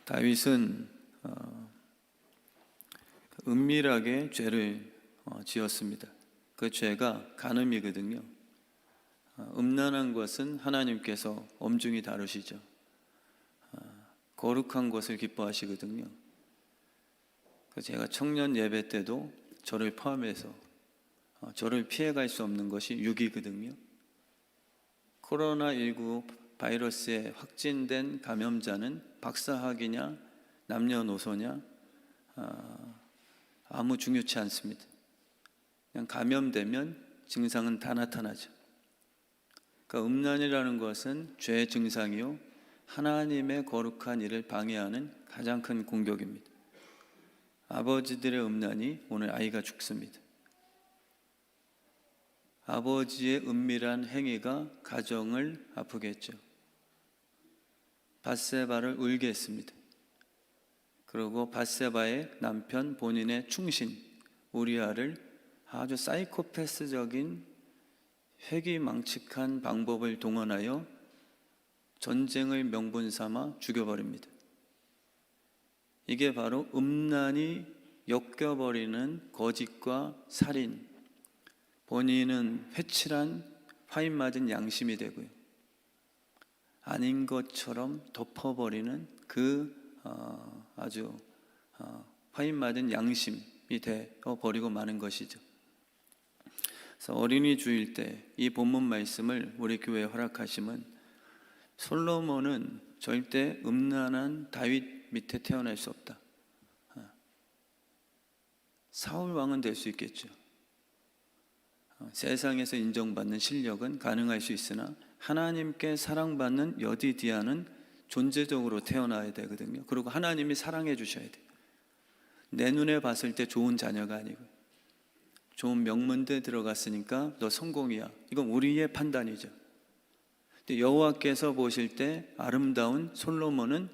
다윗은 은밀하게 죄를 지었습니다. 그 죄가 간음이거든요. 음란한 것은 하나님께서 엄중히 다루시죠. 거룩한 것을 기뻐하시거든요. 제가 청년 예배 때도 저를 포함해서 저를 피해갈 수 없는 것이 육이거든요. 코로나19 바이러스에 확진된 감염자는 박사학위냐 남녀노소냐 아무 중요치 않습니다. 그냥 감염되면 증상은 다 나타나죠. 그러니까 음란이라는 것은 죄의 증상이요 하나님의 거룩한 일을 방해하는 가장 큰 공격입니다. 아버지들의 음란이 오늘 아이가 죽습니다. 아버지의 은밀한 행위가 가정을 아프게 했죠. 밧세바를 울게 했습니다. 그리고 밧세바의 남편 본인의 충신 우리아를 아주 사이코패스적인 회기망측한 방법을 동원하여 전쟁을 명분 삼아 죽여버립니다. 이게 바로 음란이 엮여버리는 거짓과 살인, 본인은 회칠한 화인 맞은 양심이 되고요. 아닌 것처럼 덮어버리는 그 아주 화인 맞은 양심이 되어버리고 마는 것이죠. 그래서 어린이 주일 때 이 본문 말씀을 우리 교회에 허락하시면 솔로몬은 절대 음란한 다윗 밑에 태어날 수 없다. 사울 왕은 될 수 있겠죠. 세상에서 인정받는 실력은 가능할 수 있으나 하나님께 사랑받는 여디디아는 존재적으로 태어나야 되거든요. 그리고 하나님이 사랑해 주셔야 돼요. 내 눈에 봤을 때 좋은 자녀가 아니고 좋은 명문대 들어갔으니까 너 성공이야. 이건 우리의 판단이죠. 근데 여호와께서 보실 때 아름다운 솔로몬은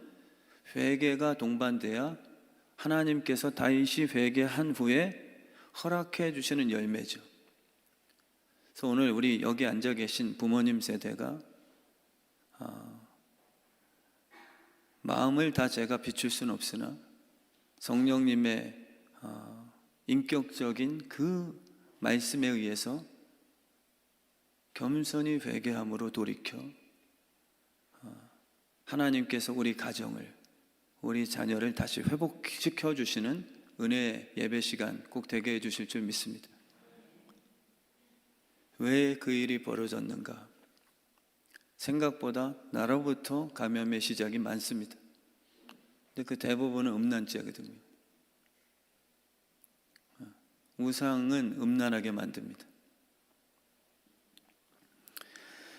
회개가 동반돼야 하나님께서 다윗이 회개한 후에 허락해 주시는 열매죠. 그래서 오늘 우리 여기 앉아 계신 부모님 세대가 마음을 다 제가 비출 수는 없으나 성령님의 인격적인 그 말씀에 의해서 겸손히 회개함으로 돌이켜 하나님께서 우리 가정을 우리 자녀를 다시 회복시켜 주시는 은혜의 예배 시간 꼭 되게 해 주실 줄 믿습니다. 왜 그 일이 벌어졌는가? 생각보다 나로부터 감염의 시작이 많습니다. 근데 그 대부분은 음란죄거든요. 우상은 음란하게 만듭니다.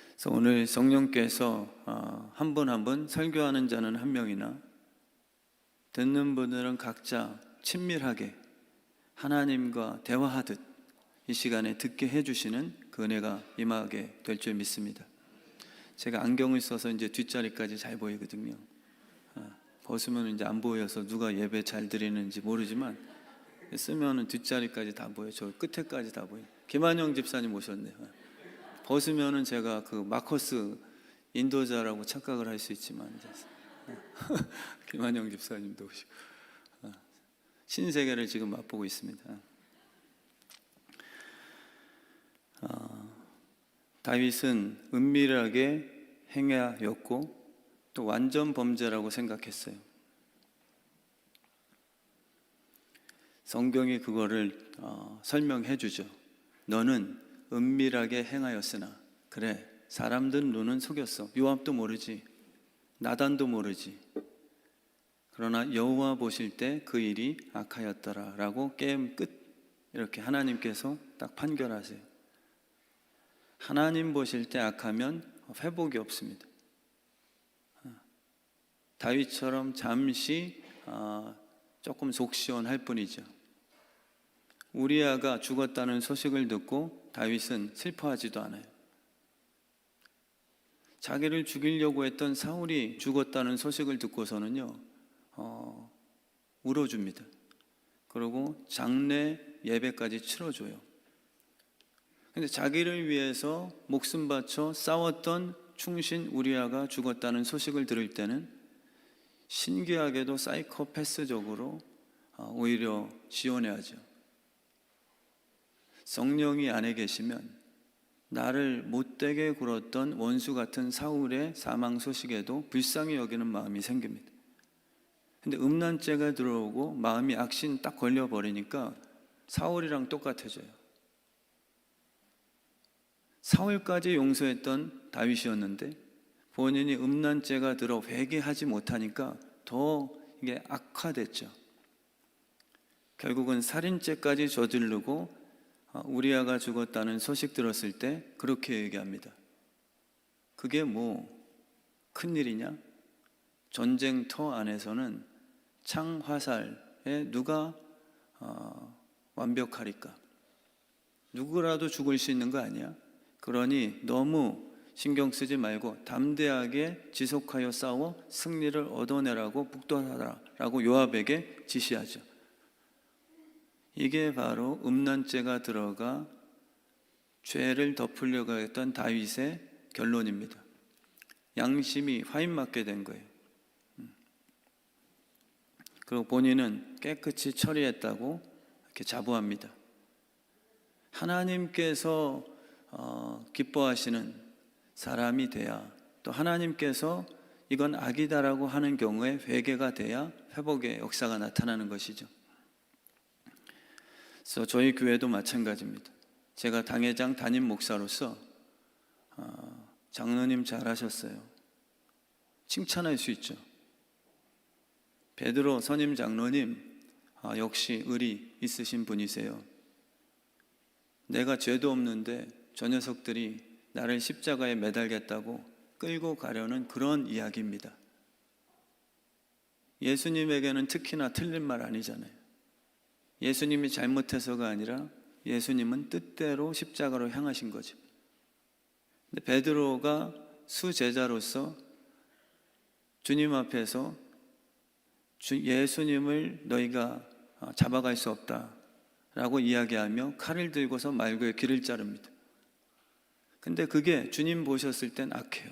그래서 오늘 성령께서 한 분 한 분 설교하는 자는 한 명이나 듣는 분들은 각자 친밀하게 하나님과 대화하듯 이 시간에 듣게 해주시는 그 은혜가 임하게 될 줄 믿습니다. 제가 안경을 써서 이제 뒷자리까지 잘 보이거든요. 벗으면 이제 안 보여서 누가 예배 잘 드리는지 모르지만 쓰면은 뒷자리까지 다 보여. 저 끝에까지 다 보여. 김한영 집사님 오셨네요. 벗으면은 제가 그 마커스 인도자라고 착각을 할 수 있지만 김한영 집사님도 오시고 신세계를 지금 맛보고 있습니다. 다윗은 은밀하게 행하였고 또 완전 범죄라고 생각했어요. 성경이 그거를 설명해 주죠. 너는 은밀하게 행하였으나 그래 사람들 눈은 속였어. 요압도 모르지 나단도 모르지. 그러나 여호와 보실 때 그 일이 악하였더라 라고 게임 끝. 이렇게 하나님께서 딱 판결하세요. 하나님 보실 때 악하면 회복이 없습니다. 다윗처럼 잠시 조금 속 시원할 뿐이죠. 우리아가 죽었다는 소식을 듣고 다윗은 슬퍼하지도 않아요. 자기를 죽이려고 했던 사울이 죽었다는 소식을 듣고서는요 울어줍니다. 그리고 장례 예배까지 치러줘요. 근데 자기를 위해서 목숨 바쳐 싸웠던 충신 우리아가 죽었다는 소식을 들을 때는 신기하게도 사이코패스적으로 오히려 지원해야죠. 성령이 안에 계시면 나를 못되게 굴었던 원수 같은 사울의 사망 소식에도 불쌍히 여기는 마음이 생깁니다. 근데 음란죄가 들어오고 마음이 악신 딱 걸려버리니까 사울이랑 똑같아져요. 사울까지 용서했던 다윗이었는데 본인이 음란죄가 들어 회개하지 못하니까 더 이게 악화됐죠. 결국은 살인죄까지 저지르고 우리아가 죽었다는 소식 들었을 때 그렇게 얘기합니다. 그게 뭐 큰일이냐? 전쟁터 안에서는 창 화살에 누가 완벽하리까? 누구라도 죽을 수 있는 거 아니야? 그러니 너무 신경 쓰지 말고 담대하게 지속하여 싸워 승리를 얻어내라고 북돋하라라고 요압에게 지시하죠. 이게 바로 음란죄가 들어가 죄를 덮으려고 했던 다윗의 결론입니다. 양심이 화인맞게 된 거예요. 그리고 본인은 깨끗이 처리했다고 이렇게 자부합니다. 하나님께서 기뻐하시는 사람이 돼야, 또 하나님께서 이건 악이다라고 하는 경우에 회개가 돼야 회복의 역사가 나타나는 것이죠. 그래서 저희 교회도 마찬가지입니다. 제가 당회장 담임 목사로서 장로님 잘하셨어요. 칭찬할 수 있죠. 베드로 선임 장로님 역시 의리 있으신 분이세요. 내가 죄도 없는데 저 녀석들이 나를 십자가에 매달겠다고 끌고 가려는 그런 이야기입니다. 예수님에게는 특히나 틀린 말 아니잖아요. 예수님이 잘못해서가 아니라 예수님은 뜻대로 십자가로 향하신 거죠. 근데 베드로가 수제자로서 주님 앞에서 예수님을 너희가 잡아갈 수 없다라고 이야기하며 칼을 들고서 말고의 길을 자릅니다. 근데 그게 주님 보셨을 땐 악해요.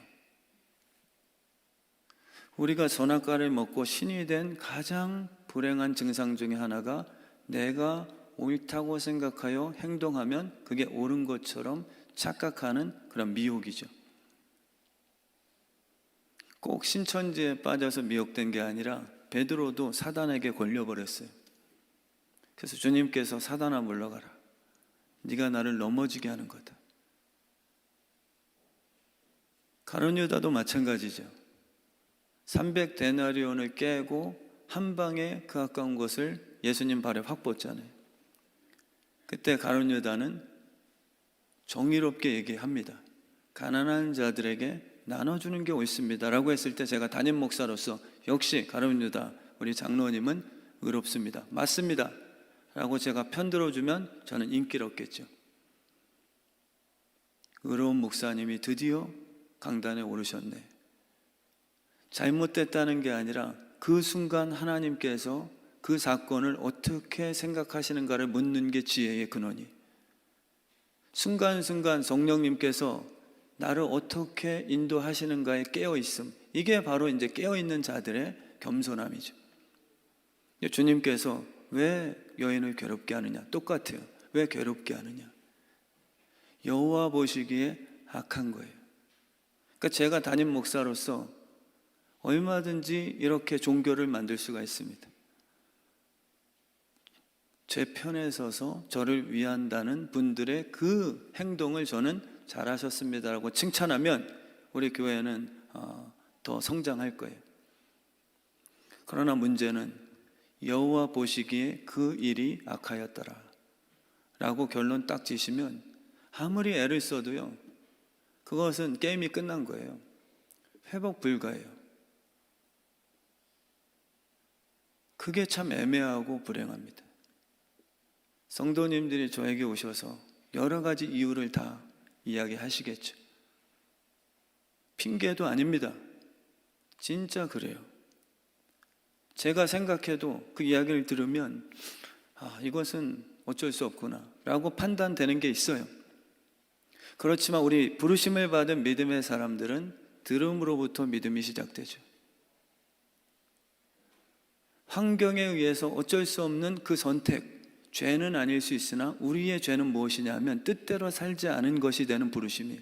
우리가 선악과를 먹고 신이 된 가장 불행한 증상 중에 하나가 내가 옳다고 생각하여 행동하면 그게 옳은 것처럼 착각하는 그런 미혹이죠. 꼭 신천지에 빠져서 미혹된 게 아니라 베드로도 사단에게 걸려버렸어요. 그래서 주님께서 사단아 물러가라. 네가 나를 넘어지게 하는 거다. 가룟 유다도 마찬가지죠. 300데나리온을 깨고 한 방에 그 아까운 것을 예수님 발에 확 뻗잖아요. 그때 가룟 유다는 정의롭게 얘기합니다. 가난한 자들에게 나눠주는 게 옳습니다 라고 했을 때 제가 담임 목사로서 역시 가룟 유다 우리 장로님은 의롭습니다, 맞습니다 라고 제가 편들어주면 저는 인기를 얻겠죠. 의로운 목사님이 드디어 강단에 오르셨네. 잘못됐다는 게 아니라 그 순간 하나님께서 그 사건을 어떻게 생각하시는가를 묻는 게 지혜의 근원이. 순간순간 성령님께서 나를 어떻게 인도하시는가에 깨어있음. 이게 바로 이제 깨어있는 자들의 겸손함이죠. 주님께서 왜 여인을 괴롭게 하느냐? 똑같아요. 왜 괴롭게 하느냐? 여호와 보시기에 악한 거예요. 그러니까 제가 담임 목사로서 얼마든지 이렇게 종교를 만들 수가 있습니다. 제 편에 서서 저를 위한다는 분들의 그 행동을 저는 잘하셨습니다라고 칭찬하면 우리 교회는 더 성장할 거예요. 그러나 문제는 여호와 보시기에 그 일이 악하였더라 라고 결론 딱 지시면 아무리 애를 써도요, 그것은 게임이 끝난 거예요. 회복 불가예요. 그게 참 애매하고 불행합니다. 성도님들이 저에게 오셔서 여러 가지 이유를 다 이야기하시겠죠. 핑계도 아닙니다. 진짜 그래요. 제가 생각해도 그 이야기를 들으면 이것은 어쩔 수 없구나 라고 판단되는 게 있어요. 그렇지만 우리 부르심을 받은 믿음의 사람들은 들음으로부터 믿음이 시작되죠. 환경에 의해서 어쩔 수 없는 그 선택, 죄는 아닐 수 있으나 우리의 죄는 무엇이냐 하면 뜻대로 살지 않은 것이 되는 부르심이에요.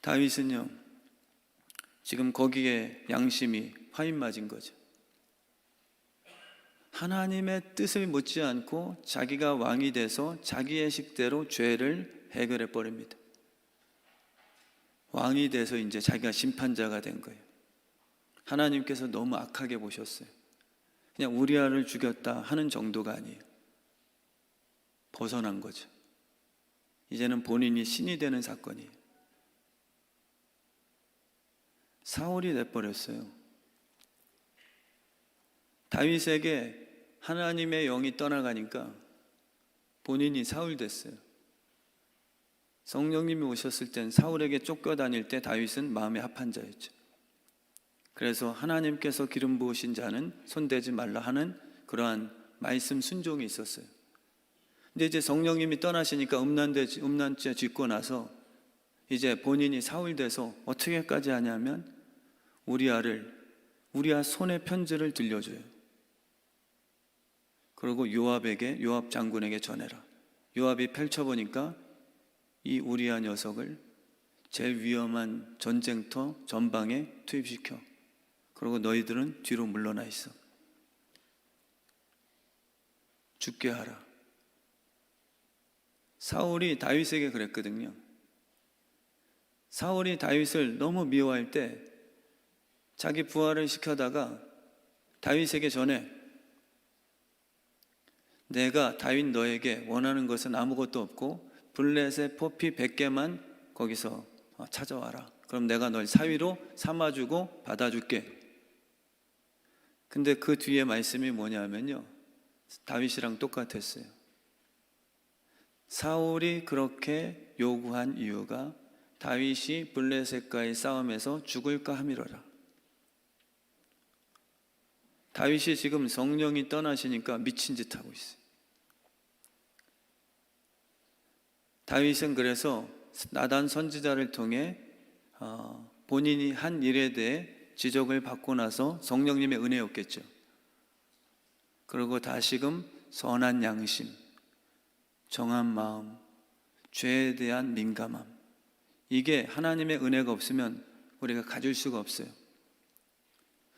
다윗은요, 지금 거기에 양심이 화인 맞은 거죠. 하나님의 뜻을 묻지 않고 자기가 왕이 돼서 자기의 식대로 죄를 해결해 버립니다. 왕이 돼서 이제 자기가 심판자가 된 거예요. 하나님께서 너무 악하게 보셨어요. 그냥 우리아를 죽였다 하는 정도가 아니에요. 벗어난 거죠. 이제는 본인이 신이 되는 사건이에요. 사울이 돼버렸어요. 다윗에게 하나님의 영이 떠나가니까 본인이 사울 됐어요. 성령님이 오셨을 땐 사울에게 쫓겨다닐 때 다윗은 마음에 합한 자였죠. 그래서 하나님께서 기름 부으신 자는 손대지 말라 하는 그러한 말씀 순종이 있었어요. 근데 이제 성령님이 떠나시니까 음란죄 짓고 나서 이제 본인이 사울 돼서 어떻게까지 하냐면 우리아 손에 편지를 들려줘요. 그리고 요압 장군에게 전해라. 요압이 펼쳐보니까 이 우리아 녀석을 제일 위험한 전쟁터 전방에 투입시켜. 그리고 너희들은 뒤로 물러나 있어. 죽게 하라. 사울이 다윗에게 그랬거든요. 사울이 다윗을 너무 미워할 때 자기 부하를 시켜다가 다윗에게 전해. 내가 다윗 너에게 원하는 것은 아무것도 없고 블레셋 포피 100개만 거기서 찾아와라. 그럼 내가 널 사위로 삼아주고 받아줄게. 근데 그 뒤에 말씀이 뭐냐면요, 다윗이랑 똑같았어요. 사울이 그렇게 요구한 이유가 다윗이 블레셋과의 싸움에서 죽을까 함이로라. 다윗이 지금 성령이 떠나시니까 미친 짓 하고 있어요. 다윗은 그래서 나단 선지자를 통해 본인이 한 일에 대해 지적을 받고 나서 성령님의 은혜였겠죠. 그리고 다시금 선한 양심, 정한 마음, 죄에 대한 민감함, 이게 하나님의 은혜가 없으면 우리가 가질 수가 없어요.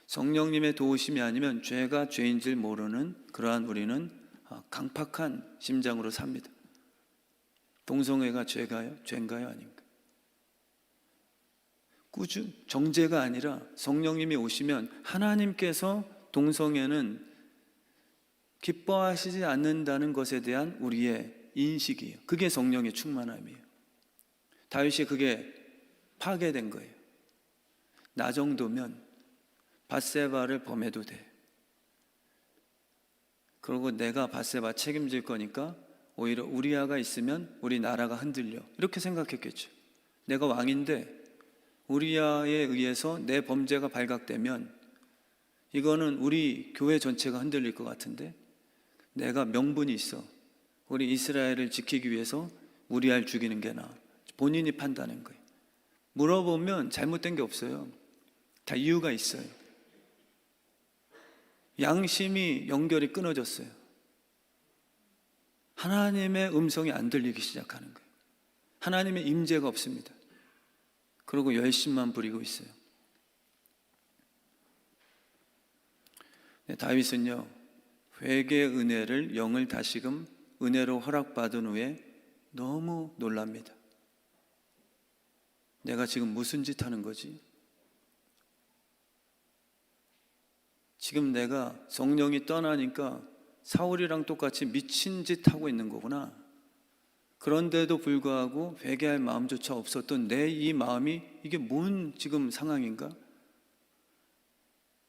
성령님의 도우심이 아니면 죄가 죄인 줄 모르는 그러한 우리는 강팍한 심장으로 삽니다. 동성애가 죄인가요? 아닌가? 정죄가 아니라 성령님이 오시면 하나님께서 동성애는 기뻐하시지 않는다는 것에 대한 우리의 인식이에요. 그게 성령의 충만함이에요. 다윗이 그게 파괴된 거예요. 나 정도면 밧세바를 범해도 돼. 그리고 내가 밧세바 책임질 거니까 오히려 우리아가 있으면 우리 나라가 흔들려. 이렇게 생각했겠죠. 내가 왕인데 우리아에 의해서 내 범죄가 발각되면 이거는 우리 교회 전체가 흔들릴 것 같은데 내가 명분이 있어. 우리 이스라엘을 지키기 위해서 우리아를 죽이는 게 나아. 본인이 판단한 거예요. 물어보면 잘못된 게 없어요. 다 이유가 있어요. 양심이 연결이 끊어졌어요. 하나님의 음성이 안 들리기 시작하는 거예요. 하나님의 임재가 없습니다. 그리고 열심만 부리고 있어요. 다윗은요, 회개의 은혜를 영을 다시금 은혜로 허락받은 후에 너무 놀랍니다. 내가 지금 무슨 짓 하는 거지? 지금 내가 성령이 떠나니까 사울이랑 똑같이 미친 짓 하고 있는 거구나. 그런데도 불구하고 회개할 마음조차 없었던 내 이 마음이 이게 뭔 지금 상황인가?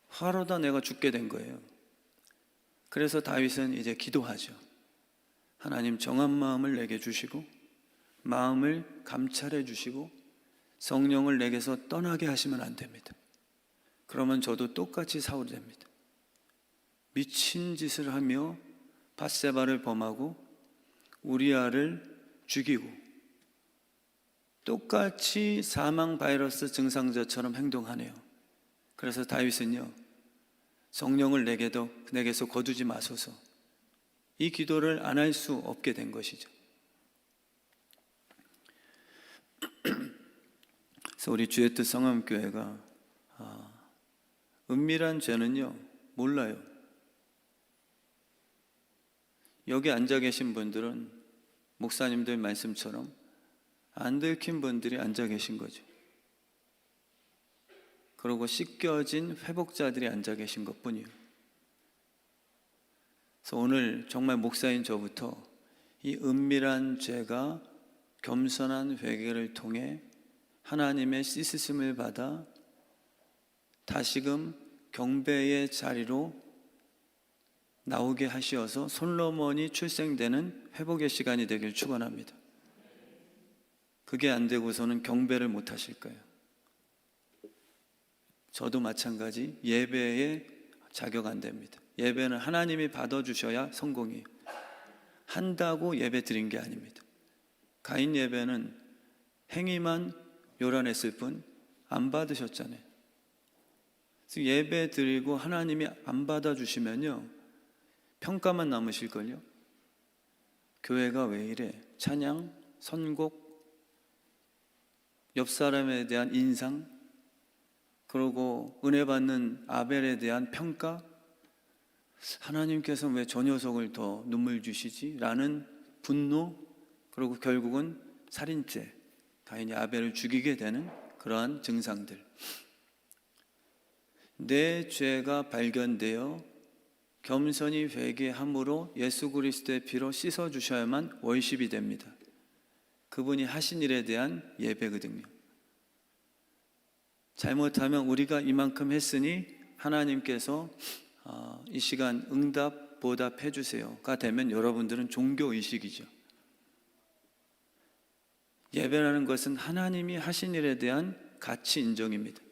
화로다 내가 죽게 된 거예요. 그래서 다윗은 이제 기도하죠. 하나님 정한 마음을 내게 주시고 마음을 감찰해 주시고 성령을 내게서 떠나게 하시면 안 됩니다. 그러면 저도 똑같이 사울이 됩니다. 미친 짓을 하며 밧세바를 범하고 우리아를 죽이고 똑같이 사망 바이러스 증상자처럼 행동하네요. 그래서 다윗은요, 성령을 내게서 거두지 마소서. 이 기도를 안 할 수 없게 된 것이죠. 그래서 우리 주의 뜻 성암교회가 은밀한 죄는요 몰라요. 여기 앉아 계신 분들은 목사님들 말씀처럼 안 들킨 분들이 앉아 계신 거죠. 그리고 씻겨진 회복자들이 앉아 계신 것뿐이에요. 그래서 오늘 정말 목사인 저부터 이 은밀한 죄가 겸손한 회개를 통해 하나님의 씻으심을 받아 다시금 경배의 자리로 나오게 하시어서 솔로몬이 출생되는 회복의 시간이 되길 축원합니다. 그게 안 되고서는 경배를 못 하실 거예요. 저도 마찬가지 예배에 자격 안 됩니다. 예배는 하나님이 받아주셔야 성공이에요. 한다고 예배 드린 게 아닙니다. 가인 예배는 행위만 요란했을 뿐 안 받으셨잖아요. 그래서 예배 드리고 하나님이 안 받아주시면요 평가만 남으실걸요. 교회가 왜 이래? 찬양, 선곡, 옆 사람에 대한 인상, 그리고 은혜 받는 아벨에 대한 평가, 하나님께서 왜 저 녀석을 더 눈물 주시지? 라는 분노, 그리고 결국은 살인죄, 가인이 아벨을 죽이게 되는 그러한 증상들. 내 죄가 발견되어 겸손히 회개함으로 예수 그리스도의 피로 씻어주셔야만 월십이 됩니다. 그분이 하신 일에 대한 예배거든요. 잘못하면 우리가 이만큼 했으니 하나님께서 이 시간 응답 보답해 주세요가 되면 여러분들은 종교의식이죠. 예배라는 것은 하나님이 하신 일에 대한 가치 인정입니다.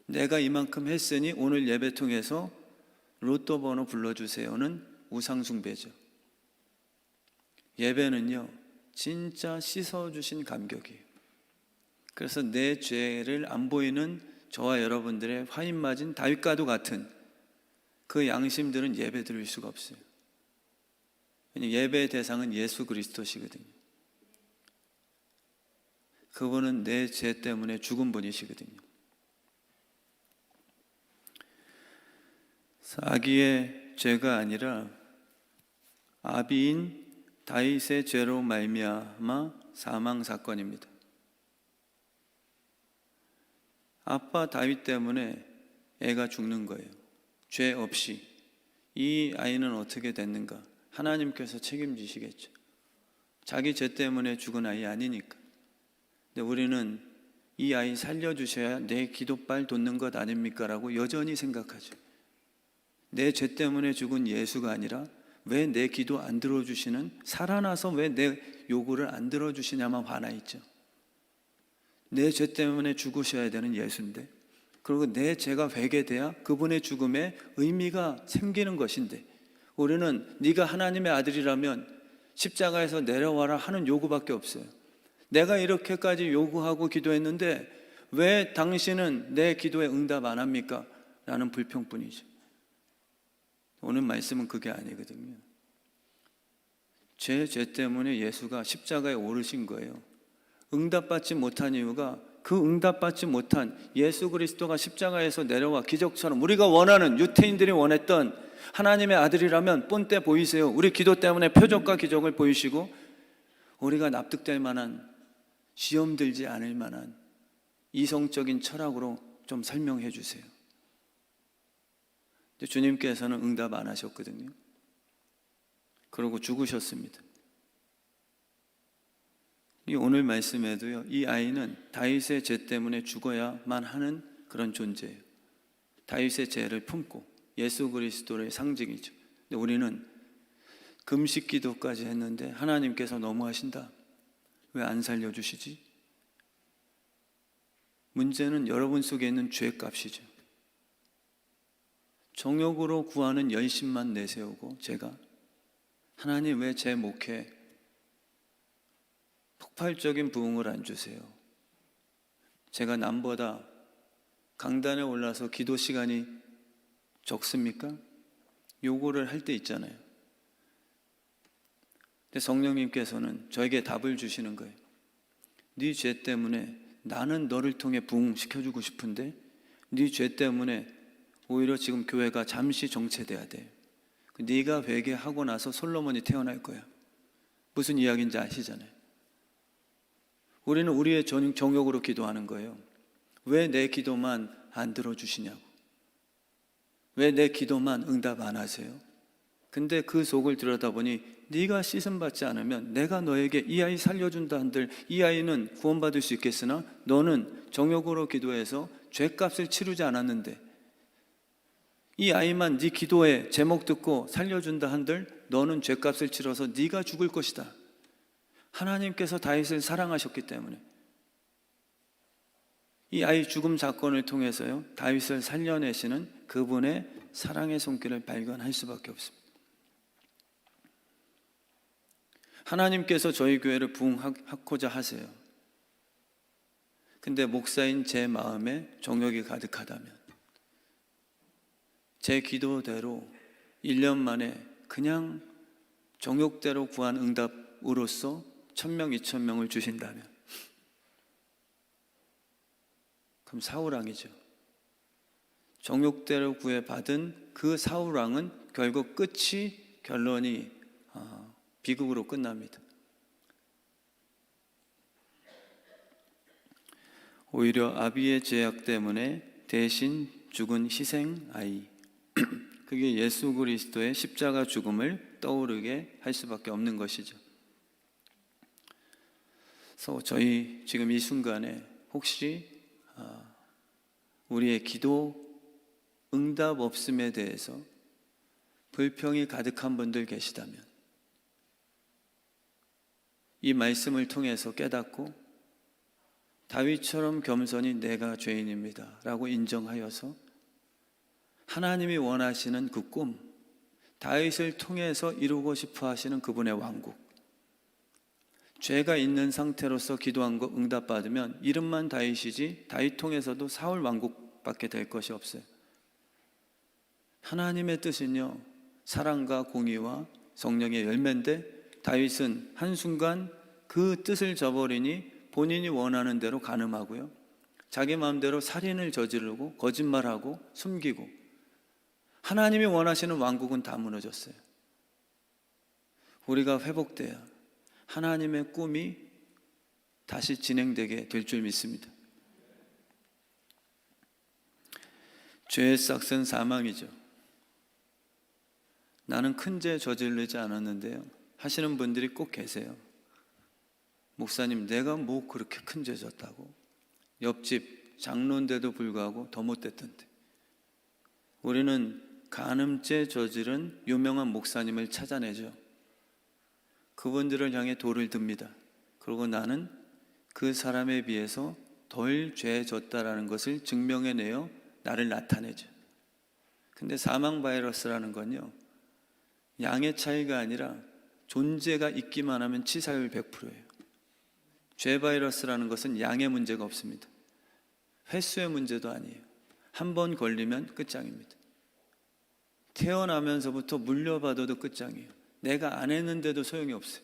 내가 이만큼 했으니 오늘 예배 통해서 로또 번호 불러주세요는 우상숭배죠. 예배는요 진짜 씻어주신 감격이에요. 그래서 내 죄를 안 보이는 저와 여러분들의 화인 맞은 다윗과도 같은 그 양심들은 예배 드릴 수가 없어요. 왜냐하면 예배의 대상은 예수 그리스도시거든요. 그분은 내 죄 때문에 죽은 분이시거든요. 아기의 죄가 아니라 아비인 다윗의 죄로 말미암아 사망 사건입니다. 아빠 다윗 때문에 애가 죽는 거예요. 죄 없이. 이 아이는 어떻게 됐는가? 하나님께서 책임지시겠죠. 자기 죄 때문에 죽은 아이 아니니까. 근데 우리는 이 아이 살려주셔야 내 기도빨 돋는 것 아닙니까? 라고 여전히 생각하죠. 내 죄 때문에 죽은 예수가 아니라 왜 내 기도 안 들어주시는, 살아나서 왜 내 요구를 안 들어주시냐만 화나 있죠. 내 죄 때문에 죽으셔야 되는 예수인데, 그리고 내 죄가 회개돼야 그분의 죽음에 의미가 생기는 것인데, 우리는 네가 하나님의 아들이라면 십자가에서 내려와라 하는 요구밖에 없어요. 내가 이렇게까지 요구하고 기도했는데 왜 당신은 내 기도에 응답 안 합니까? 라는 불평뿐이죠. 오늘 말씀은 그게 아니거든요. 죄 때문에 예수가 십자가에 오르신 거예요. 응답받지 못한 이유가 그 응답받지 못한 예수 그리스도가 십자가에서 내려와 기적처럼 우리가 원하는, 유태인들이 원했던 하나님의 아들이라면 본때 보이세요. 우리 기도 때문에 표적과 기적을 보이시고 우리가 납득될 만한, 시험 들지 않을 만한 이성적인 철학으로 좀 설명해 주세요. 근데 주님께서는 응답 안 하셨거든요. 그러고 죽으셨습니다. 이 오늘 말씀에도요, 이 아이는 다윗의 죄 때문에 죽어야만 하는 그런 존재예요. 다윗의 죄를 품고 예수 그리스도의 상징이죠. 근데 우리는 금식 기도까지 했는데 하나님께서 너무하신다. 왜 안 살려주시지? 문제는 여러분 속에 있는 죄값이죠. 정욕으로 구하는 열심만 내세우고 제가 하나님 왜 제 목에 폭발적인 부흥을 안 주세요? 제가 남보다 강단에 올라서 기도 시간이 적습니까? 요구를 할 때 있잖아요. 근데 성령님께서는 저에게 답을 주시는 거예요. 네 죄 때문에 나는 너를 통해 부흥시켜주고 싶은데 네 죄 때문에 오히려 지금 교회가 잠시 정체돼야 돼. 네가 회개하고 나서 솔로몬이 태어날 거야. 무슨 이야기인지 아시잖아요. 우리는 우리의 정욕으로 기도하는 거예요. 왜 내 기도만 안 들어주시냐고. 왜 내 기도만 응답 안 하세요? 근데 그 속을 들여다보니 네가 씻음받지 않으면 내가 너에게 이 아이 살려준다 한들 이 아이는 구원받을 수 있겠으나 너는 정욕으로 기도해서 죄값을 치르지 않았는데 이 아이만 네 기도의 제목 듣고 살려준다 한들 너는 죄값을 치러서 네가 죽을 것이다. 하나님께서 다윗을 사랑하셨기 때문에 이 아이 죽음 사건을 통해서요 다윗을 살려내시는 그분의 사랑의 손길을 발견할 수밖에 없습니다. 하나님께서 저희 교회를 부흥하고자 하세요. 근데 목사인 제 마음에 정욕이 가득하다면 제 기도대로 1년 만에 그냥 정욕대로 구한 응답으로서 1000명, 2000명을 주신다면 그럼 사울왕이죠. 정욕대로 구해받은 그 사울왕은 결국 결론이 비극으로 끝납니다. 오히려 아비의 죄악 때문에 대신 죽은 희생 아이 그게 예수 그리스도의 십자가 죽음을 떠오르게 할 수밖에 없는 것이죠. 그래서 저희 지금 이 순간에 혹시 우리의 기도 응답 없음에 대해서 불평이 가득한 분들 계시다면 이 말씀을 통해서 깨닫고 다윗처럼 겸손히 내가 죄인입니다 라고 인정하여서 하나님이 원하시는 그 꿈, 다윗을 통해서 이루고 싶어 하시는 그분의 왕국, 죄가 있는 상태로서 기도한 거 응답받으면 이름만 다윗이지 다윗 통해서도 사울 왕국밖에 될 것이 없어요. 하나님의 뜻은요 사랑과 공의와 성령의 열매인데 다윗은 한순간 그 뜻을 저버리니 본인이 원하는 대로 간음하고요 자기 마음대로 살인을 저지르고 거짓말하고 숨기고 하나님이 원하시는 왕국은 다 무너졌어요. 우리가 회복돼야 하나님의 꿈이 다시 진행되게 될 줄 믿습니다. 죄의 싹은 사망이죠. 나는 큰 죄 저지르지 않았는데요 하시는 분들이 꼭 계세요. 목사님 내가 뭐 그렇게 큰 죄 졌다고. 옆집 장로인데도 불구하고 더 못됐던데. 우리는 간음죄 저지른 유명한 목사님을 찾아내죠. 그분들을 향해 돌을 듭니다. 그리고 나는 그 사람에 비해서 덜 죄 졌다라는 것을 증명해내어 나를 나타내죠. 근데 사망 바이러스라는 건요 양의 차이가 아니라 존재가 있기만 하면 치사율 100%예요. 죄 바이러스라는 것은 양의 문제가 없습니다. 횟수의 문제도 아니에요. 한 번 걸리면 끝장입니다. 태어나면서부터 물려받아도 끝장이에요. 내가 안 했는데도 소용이 없어요.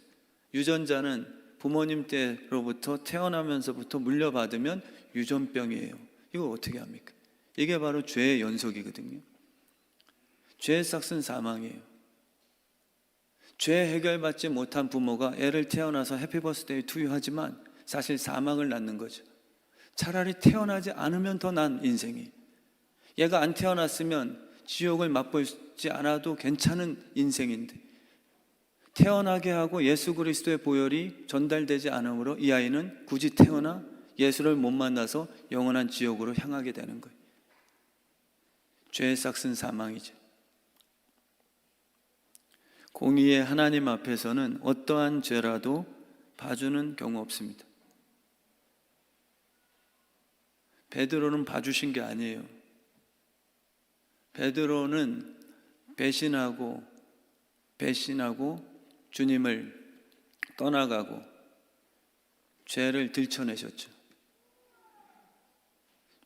유전자는 부모님 때로부터 태어나면서부터 물려받으면 유전병이에요. 이거 어떻게 합니까? 이게 바로 죄의 연속이거든요. 죄의 싹은 사망이에요. 죄 해결받지 못한 부모가 애를 태어나서 해피 버스데이 투유 하지만 사실 사망을 낳는 거죠. 차라리 태어나지 않으면 더 난 인생이. 얘가 안 태어났으면 지옥을 맛보지 않아도 괜찮은 인생인데 태어나게 하고 예수 그리스도의 보혈이 전달되지 않으므로 이 아이는 굳이 태어나 예수를 못 만나서 영원한 지옥으로 향하게 되는 거예요. 죄의 싹은 사망이죠. 공의의 하나님 앞에서는 어떠한 죄라도 봐주는 경우 없습니다. 베드로는 봐주신 게 아니에요. 베드로는 배신하고 주님을 떠나가고 죄를 들춰내셨죠.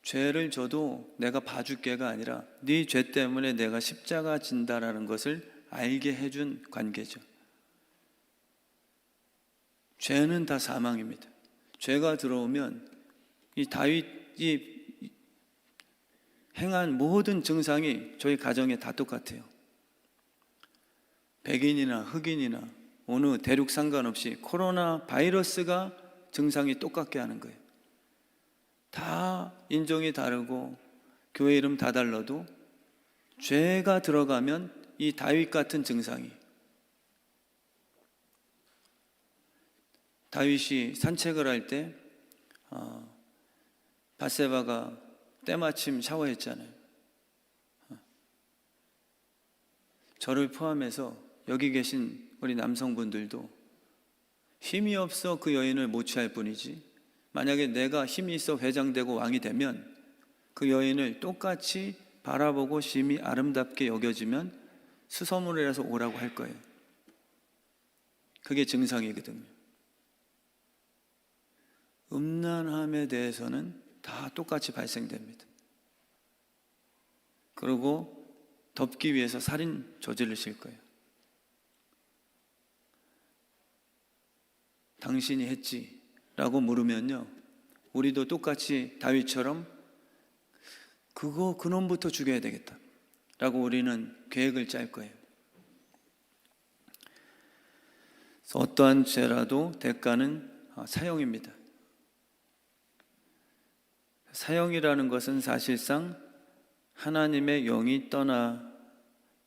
죄를 져도 내가 봐줄게가 아니라 네 죄 때문에 내가 십자가 진다라는 것을 알게 해준 관계죠. 죄는 다 사망입니다. 죄가 들어오면 이 다윗이 행한 모든 증상이 저희 가정에 다 똑같아요. 백인이나 흑인이나 어느 대륙 상관없이 코로나 바이러스가 증상이 똑같게 하는 거예요. 다 인종이 다르고 교회 이름 다 달라도 죄가 들어가면 이 다윗 같은 증상이, 다윗이 산책을 할 때 밧세바가 때마침 샤워했잖아요. 저를 포함해서 여기 계신 우리 남성분들도 힘이 없어 그 여인을 못 취할 뿐이지, 만약에 내가 힘이 있어 회장되고 왕이 되면 그 여인을 똑같이 바라보고 심히 아름답게 여겨지면 수소문을 해서 오라고 할 거예요. 그게 증상이거든요. 음란함에 대해서는 다 똑같이 발생됩니다. 그리고 덮기 위해서 살인 저지르실 거예요. 당신이 했지? 라고 물으면요, 우리도 똑같이 다윗처럼 그놈부터 죽여야 되겠다 라고 우리는 계획을 짤 거예요. 그래서 어떠한 죄라도 대가는 사형입니다. 사형이라는 것은 사실상 하나님의 영이 떠나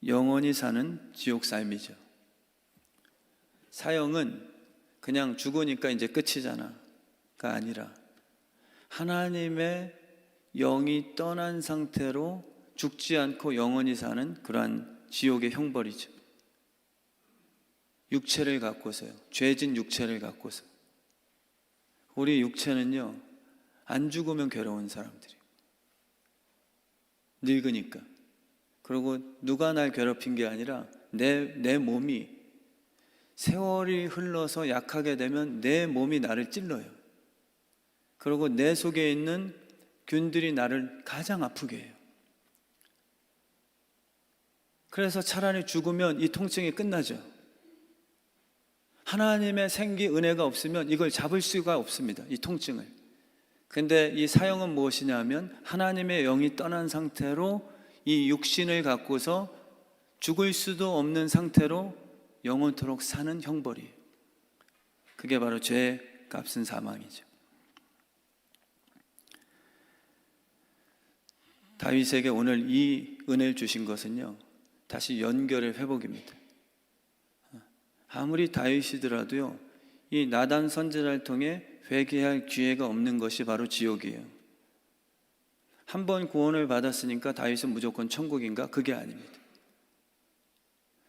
영원히 사는 지옥 삶이죠. 사형은 그냥 죽으니까 이제 끝이잖아가 아니라 하나님의 영이 떠난 상태로 죽지 않고 영원히 사는 그러한 지옥의 형벌이죠. 육체를 갖고서요, 죄진 육체를 갖고서. 우리 육체는요, 안 죽으면 괴로운 사람들이, 늙으니까. 그리고 누가 날 괴롭힌 게 아니라 내 몸이 세월이 흘러서 약하게 되면 내 몸이 나를 찔러요. 그리고 내 속에 있는 균들이 나를 가장 아프게 해요. 그래서 차라리 죽으면 이 통증이 끝나죠. 하나님의 생기 은혜가 없으면 이걸 잡을 수가 없습니다, 이 통증을. 근데 이 사형은 무엇이냐 하면 하나님의 영이 떠난 상태로 이 육신을 갖고서 죽을 수도 없는 상태로 영원토록 사는 형벌이에요. 그게 바로 죄의 값은 사망이죠. 다윗에게 오늘 이 은혜를 주신 것은요, 다시 연결의 회복입니다. 아무리 다윗이더라도요, 이 나단 선지자를 통해 회개할 기회가 없는 것이 바로 지옥이에요. 한 번 구원을 받았으니까 다윗은 무조건 천국인가? 그게 아닙니다.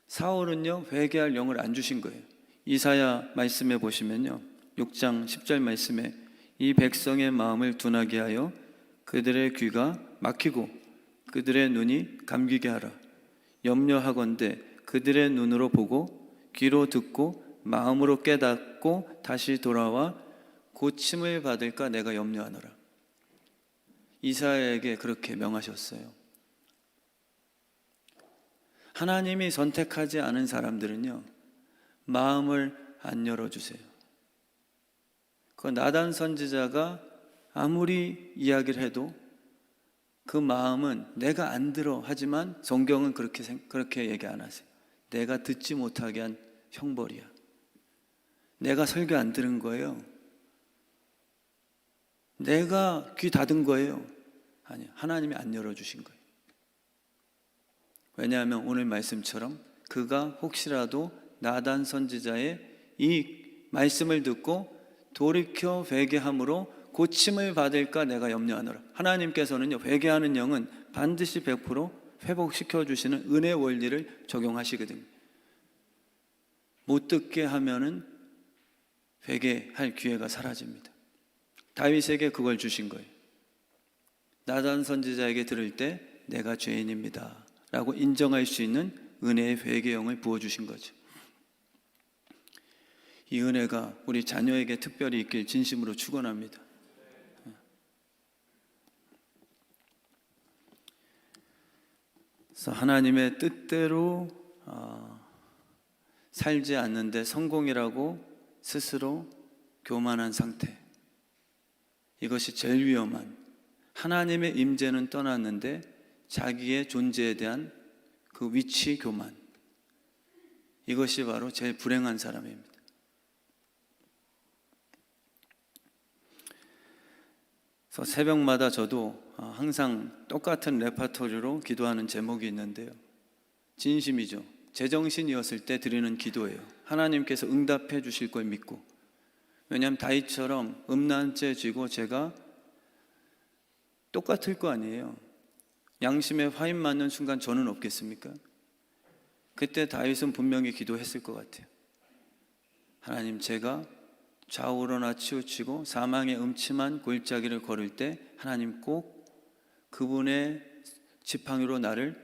사울은요, 회개할 영을 안 주신 거예요. 이사야 말씀해 보시면요, 6장 10절 말씀에 이 백성의 마음을 둔하게 하여 그들의 귀가 막히고 그들의 눈이 감기게 하라. 염려하건대 그들의 눈으로 보고 귀로 듣고 마음으로 깨닫고 다시 돌아와 고침을 받을까 내가 염려하노라. 이사야에게 그렇게 명하셨어요. 하나님이 선택하지 않은 사람들은요, 마음을 안 열어주세요. 그 나단 선지자가 아무리 이야기를 해도 그 마음은 내가 안 들어 하지만 성경은 그렇게 얘기 안 하세요. 내가 듣지 못하게 한 형벌이야. 내가 설교 안 들은 거예요. 내가 귀 닫은 거예요. 아니요, 하나님이 안 열어주신 거예요. 왜냐하면 오늘 말씀처럼 그가 혹시라도 나단 선지자의 이 말씀을 듣고 돌이켜 회개함으로 고침을 받을까 내가 염려하노라. 하나님께서는요, 회개하는 영은 반드시 100% 회복시켜 주시는 은혜 원리를 적용하시거든요. 못 듣게 하면은 회개할 기회가 사라집니다. 다윗에게 그걸 주신 거예요. 나단 선지자에게 들을 때 내가 죄인입니다 라고 인정할 수 있는 은혜의 회개영을 부어주신 거죠. 이 은혜가 우리 자녀에게 특별히 있길 진심으로 축원합니다. 그래서 하나님의 뜻대로 살지 않는데 성공이라고 스스로 교만한 상태, 이것이 제일 위험한, 하나님의 임재는 떠났는데 자기의 존재에 대한 그 위치 교만, 이것이 바로 제일 불행한 사람입니다. 그래서 새벽마다 저도 항상 똑같은 레파토리로 기도하는 제목이 있는데요, 진심이죠. 제정신이었을 때 드리는 기도예요. 하나님께서 응답해 주실 걸 믿고. 왜냐하면 다윗처럼 음란죄 지고 제가 똑같을 거 아니에요. 양심에 화인 맞는 순간 저는 없겠습니까? 그때 다윗은 분명히 기도했을 것 같아요. 하나님, 제가 좌우로나 치우치고 사망의 음침한 골짜기를 걸을 때 하나님 꼭 그분의 지팡이로 나를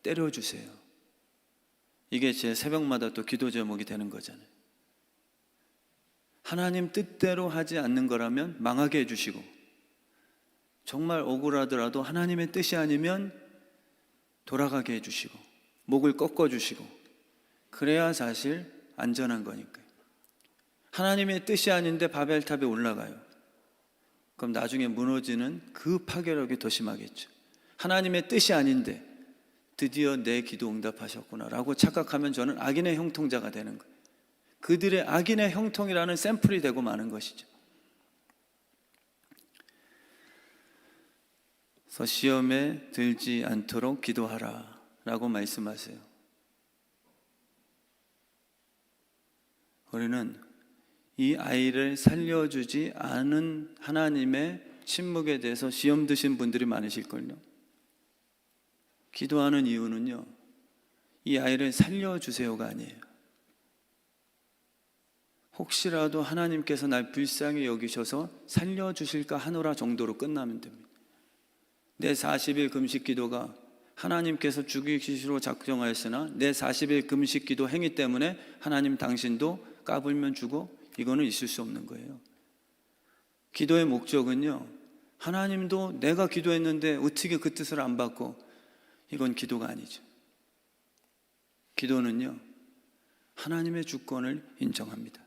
때려주세요. 이게 제 새벽마다 또 기도 제목이 되는 거잖아요. 하나님 뜻대로 하지 않는 거라면 망하게 해주시고, 정말 억울하더라도 하나님의 뜻이 아니면 돌아가게 해주시고, 목을 꺾어주시고, 그래야 사실 안전한 거니까요. 하나님의 뜻이 아닌데 바벨탑에 올라가요. 그럼 나중에 무너지는 그 파괴력이 더 심하겠죠. 하나님의 뜻이 아닌데 드디어 내 기도 응답하셨구나 라고 착각하면 저는 악인의 형통자가 되는 거예요. 그들의 악인의 형통이라는 샘플이 되고 마는 것이죠. 그래서 시험에 들지 않도록 기도하라 라고 말씀하세요. 우리는 이 아이를 살려주지 않은 하나님의 침묵에 대해서 시험 드신 분들이 많으실걸요. 기도하는 이유는요, 이 아이를 살려주세요가 아니에요. 혹시라도 하나님께서 날 불쌍히 여기셔서 살려주실까 하노라 정도로 끝나면 됩니다. 내 40일 금식 기도가 하나님께서 죽이시기로 작정하였으나 내 40일 금식 기도 행위 때문에 하나님 당신도 까불면 주고, 이거는 있을 수 없는 거예요. 기도의 목적은요, 하나님도 내가 기도했는데 어떻게 그 뜻을 안 받고, 이건 기도가 아니죠. 기도는요, 하나님의 주권을 인정합니다.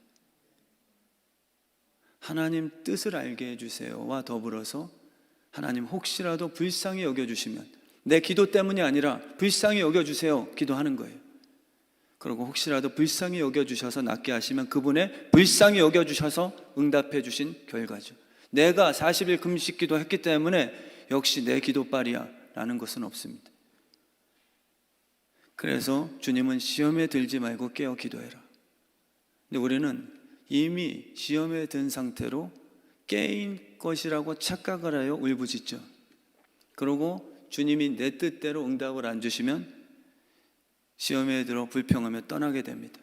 하나님 뜻을 알게 해주세요와 더불어서 하나님 혹시라도 불쌍히 여겨주시면, 내 기도 때문이 아니라 불쌍히 여겨주세요 기도하는 거예요. 그리고 혹시라도 불쌍히 여겨주셔서 낫게 하시면 그분의 불쌍히 여겨주셔서 응답해 주신 결과죠. 내가 40일 금식 기도했기 때문에 역시 내 기도빨이야 라는 것은 없습니다. 그래서 주님은 시험에 들지 말고 깨어 기도해라. 근데 우리는 이미 시험에 든 상태로 깨인 것이라고 착각을 하여 울부짖죠. 그리고 주님이 내 뜻대로 응답을 안 주시면 시험에 들어 불평하며 떠나게 됩니다.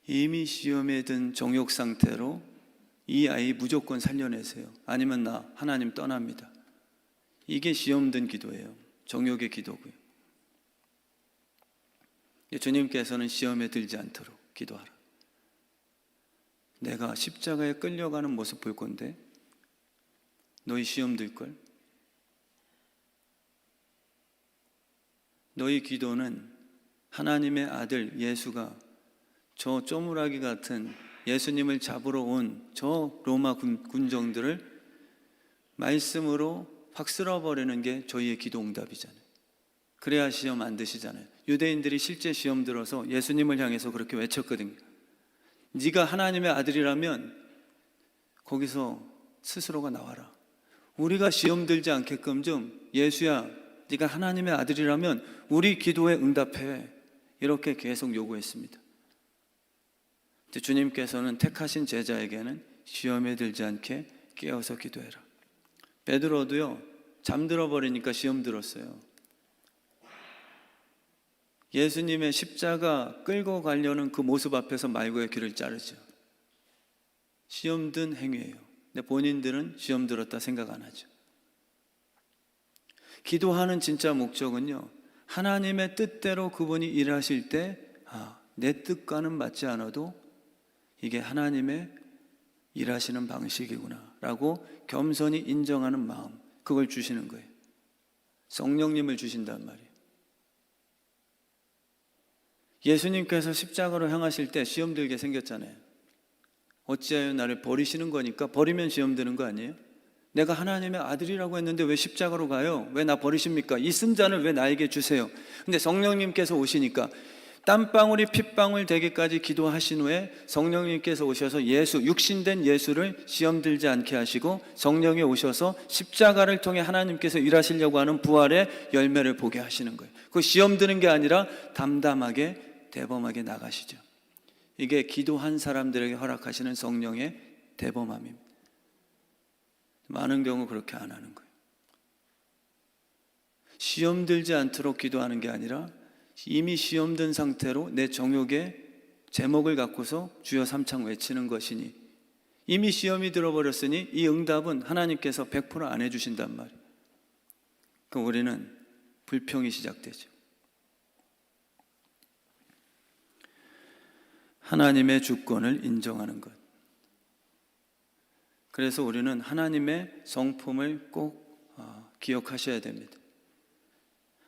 이미 시험에 든 정욕 상태로 이 아이 무조건 살려내세요. 아니면 나 하나님 떠납니다. 이게 시험 든 기도예요. 정욕의 기도고요. 주님께서는 시험에 들지 않도록 기도하라. 내가 십자가에 끌려가는 모습 볼 건데 너희 시험 들걸? 너희 기도는 하나님의 아들 예수가 저 쪼무라기 같은 예수님을 잡으러 온 저 로마 군정들을 말씀으로 확 쓸어버리는 게 저희의 기도 응답이잖아요. 그래야 시험 안 드시잖아요. 유대인들이 실제 시험 들어서 예수님을 향해서 그렇게 외쳤거든요. 네가 하나님의 아들이라면 거기서 스스로가 나와라. 우리가 시험 들지 않게끔 좀, 예수야 네가 하나님의 아들이라면 우리 기도에 응답해. 이렇게 계속 요구했습니다. 주님께서는 택하신 제자에게는 시험에 들지 않게 깨어서 기도해라. 베드로도요, 잠들어 버리니까 시험 들었어요. 예수님의 십자가 끌고 가려는 그 모습 앞에서 말고의 귀를 자르죠. 시험 든 행위예요. 근데 본인들은 시험 들었다 생각 안 하죠. 기도하는 진짜 목적은요, 하나님의 뜻대로 그분이 일하실 때 내 뜻과는 맞지 않아도 이게 하나님의 일하시는 방식이구나 라고 겸손히 인정하는 마음, 그걸 주시는 거예요. 성령님을 주신단 말이에요. 예수님께서 십자가로 향하실 때 시험 들게 생겼잖아요. 어찌하여 나를 버리시는 거니까 버리면 시험 드는 거 아니에요? 내가 하나님의 아들이라고 했는데 왜 십자가로 가요? 왜 나 버리십니까? 이 쓴잔을 왜 나에게 주세요? 근데 성령님께서 오시니까 땀방울이 핏방울 되기까지 기도하신 후에 성령님께서 오셔서 예수, 육신된 예수를 시험 들지 않게 하시고 성령이 오셔서 십자가를 통해 하나님께서 일하시려고 하는 부활의 열매를 보게 하시는 거예요. 그 시험 드는 게 아니라 담담하게 대범하게 나가시죠. 이게 기도한 사람들에게 허락하시는 성령의 대범함입니다. 많은 경우 그렇게 안 하는 거예요. 시험 들지 않도록 기도하는 게 아니라 이미 시험 든 상태로 내 정욕의 제목을 갖고서 주여 삼창 외치는 것이니 이미 시험이 들어버렸으니 이 응답은 하나님께서 100% 안 해주신단 말이에요. 그럼 우리는 불평이 시작되죠. 하나님의 주권을 인정하는 것. 그래서 우리는 하나님의 성품을 꼭 기억하셔야 됩니다.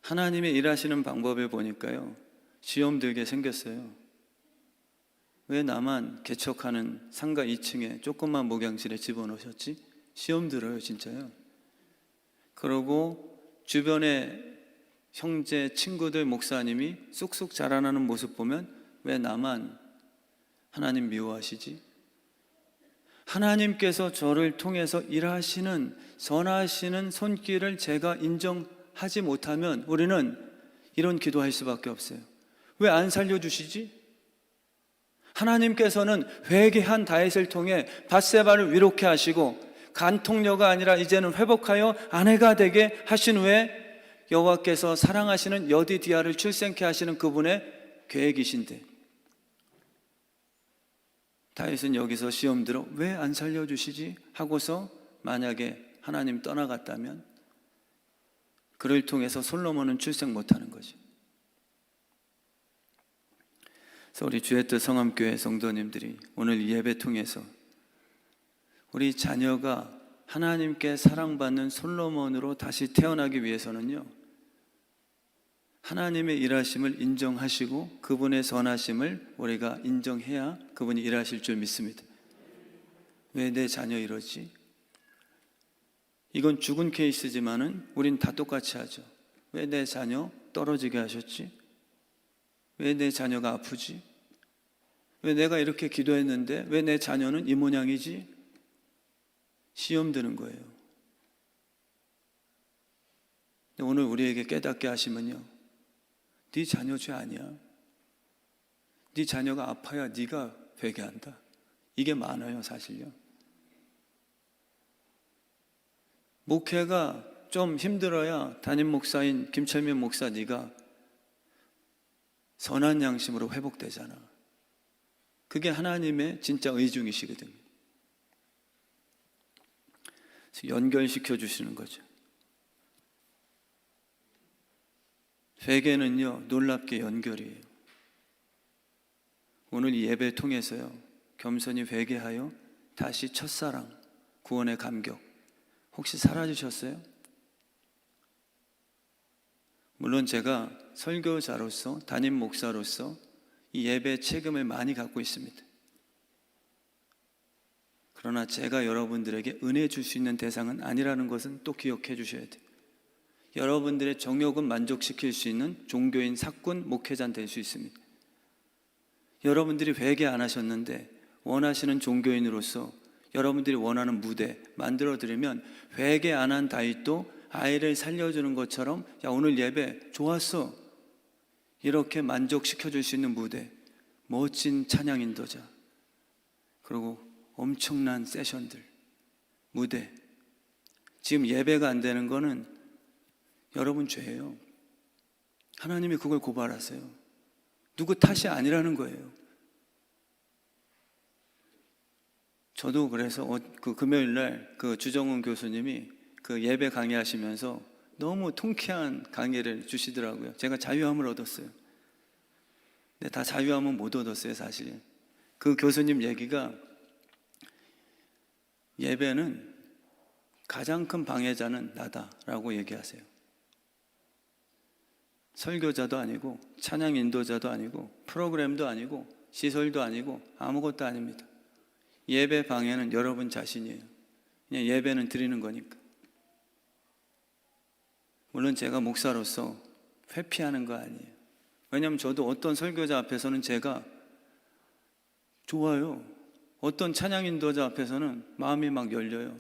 하나님의 일하시는 방법을 보니까요, 시험 들게 생겼어요. 왜 나만 개척하는 상가 2층에 조그만 목양실에 집어넣으셨지? 시험 들어요, 진짜요. 그러고 주변에 형제, 친구들, 목사님이 쑥쑥 자라나는 모습 보면 왜 나만 하나님 미워하시지? 하나님께서 저를 통해서 일하시는, 선하시는 손길을 제가 인정하지 못하면 우리는 이런 기도할 수밖에 없어요. 왜 안 살려주시지? 하나님께서는 회개한 다윗을 통해 밧세바를 위롭게 하시고 간통녀가 아니라 이제는 회복하여 아내가 되게 하신 후에 여호와께서 사랑하시는 여디디아를 출생케 하시는 그분의 계획이신데 다윗은 여기서 시험 들어 왜 안 살려주시지? 하고서 만약에 하나님 떠나갔다면 그를 통해서 솔로몬은 출생 못하는 거죠. 그래서 우리 주의 뜻 성함교회 성도님들이 오늘 이 예배 통해서 우리 자녀가 하나님께 사랑받는 솔로몬으로 다시 태어나기 위해서는요, 하나님의 일하심을 인정하시고 그분의 선하심을 우리가 인정해야 그분이 일하실 줄 믿습니다. 왜 내 자녀 이러지? 이건 죽은 케이스지만은 우린 다 똑같이 하죠. 왜 내 자녀 떨어지게 하셨지? 왜 내 자녀가 아프지? 왜 내가 이렇게 기도했는데 왜 내 자녀는 이 모양이지? 시험 드는 거예요. 오늘 우리에게 깨닫게 하시면요, 네 자녀 죄 아니야. 네 자녀가 아파야 네가 회개한다. 이게 많아요, 사실요. 목회가 좀 힘들어야 담임 목사인 김철민 목사 네가 선한 양심으로 회복되잖아. 그게 하나님의 진짜 의중이시거든요. 연결시켜 주시는 거죠. 회개는요, 놀랍게 연결이에요. 오늘 이 예배 통해서요, 겸손히 회개하여 다시 첫사랑, 구원의 감격 혹시 사라지셨어요? 물론 제가 설교자로서, 담임 목사로서 이 예배 책임을 많이 갖고 있습니다. 그러나 제가 여러분들에게 은혜 줄 수 있는 대상은 아니라는 것은 또 기억해 주셔야 돼요. 여러분들의 정욕은 만족시킬 수 있는 종교인, 사꾼, 목회자는 될 수 있습니다. 여러분들이 회개 안 하셨는데 원하시는 종교인으로서 여러분들이 원하는 무대 만들어 드리면 회개 안 한 다윗도 아이를 살려주는 것처럼 야 오늘 예배 좋았어 이렇게 만족시켜 줄 수 있는 무대, 멋진 찬양 인도자, 그리고 엄청난 세션들, 무대. 지금 예배가 안 되는 거는 여러분 죄예요. 하나님이 그걸 고발하세요. 누구 탓이 아니라는 거예요. 저도 그래서 그 금요일 날 그 주정훈 교수님이 그 예배 강의하시면서 너무 통쾌한 강의를 주시더라고요. 제가 자유함을 얻었어요. 근데 다 자유함은 못 얻었어요, 사실. 그 교수님 얘기가 예배는 가장 큰 방해자는 나다라고 얘기하세요. 설교자도 아니고 찬양 인도자도 아니고 프로그램도 아니고 시설도 아니고 아무것도 아닙니다. 예배 방해는 여러분 자신이에요. 그냥 예배는 드리는 거니까. 물론 제가 목사로서 회피하는 거 아니에요. 왜냐하면 저도 어떤 설교자 앞에서는 제가 좋아요. 어떤 찬양 인도자 앞에서는 마음이 막 열려요.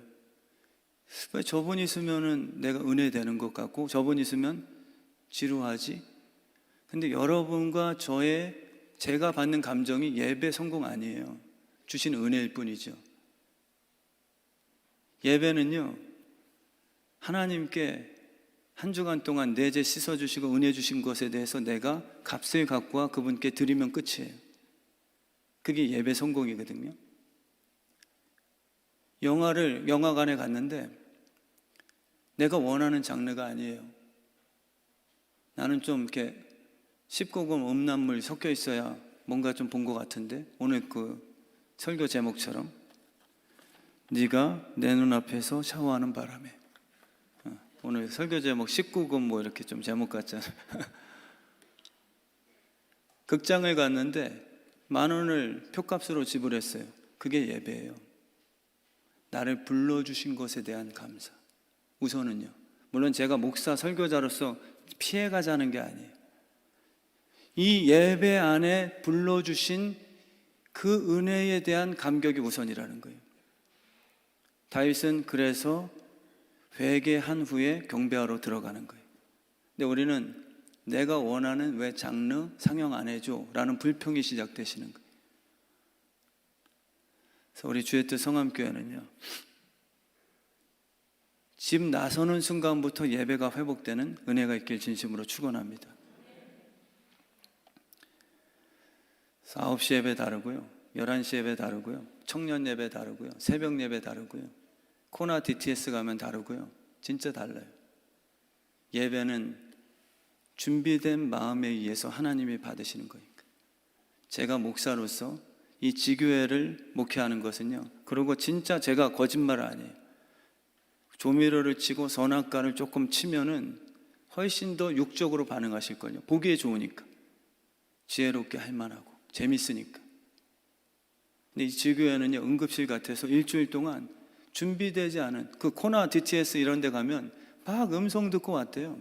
왜 저분 있으면은 내가 은혜 되는 것 같고 저분 있으면 지루하지? 근데 여러분과 제가 받는 감정이 예배 성공 아니에요. 주신 은혜일 뿐이죠. 예배는요, 하나님께 한 주간 동안 내 죄 씻어주시고 은혜 주신 것에 대해서 내가 값을 갖고 와 그분께 드리면 끝이에요. 그게 예배 성공이거든요. 영화관에 갔는데 내가 원하는 장르가 아니에요. 나는 좀 이렇게 19금 음란물 섞여 있어야 뭔가 좀 본 것 같은데, 오늘 그 설교 제목처럼 네가 내 눈앞에서 샤워하는 바람에, 오늘 설교 제목 19금 뭐 이렇게 좀 제목 같잖아요. 극장을 갔는데 10,000원을 표값으로 지불했어요. 그게 예배예요. 나를 불러주신 것에 대한 감사. 우선은요, 물론 제가 목사 설교자로서 피해가자는 게 아니에요. 이 예배 안에 불러주신 그 은혜에 대한 감격이 우선이라는 거예요. 다윗은 그래서 회개한 후에 경배하러 들어가는 거예요. 근데 우리는 내가 원하는 왜 장르 상영 안 해줘? 라는 불평이 시작되시는 거예요. 그래서 우리 주의 뜻 성함교회는요, 집 나서는 순간부터 예배가 회복되는 은혜가 있길 진심으로 축원합니다. 9시 예배 다르고요, 11시 예배 다르고요, 청년 예배 다르고요, 새벽 예배 다르고요, 코나 DTS 가면 다르고요. 진짜 달라요. 예배는 준비된 마음에 의해서 하나님이 받으시는 거니까. 제가 목사로서 이 지교회를 목회하는 것은요, 그리고 진짜 제가 거짓말 아니에요. 조미료를 치고 선악과를 조금 치면은 훨씬 더 육적으로 반응하실걸요. 보기에 좋으니까, 지혜롭게 할 만하고 재밌으니까. 근데 이 지교회는요, 응급실 같아서 일주일 동안 준비되지 않은, 그 코나 DTS 이런 데 가면 막 음성 듣고 왔대요.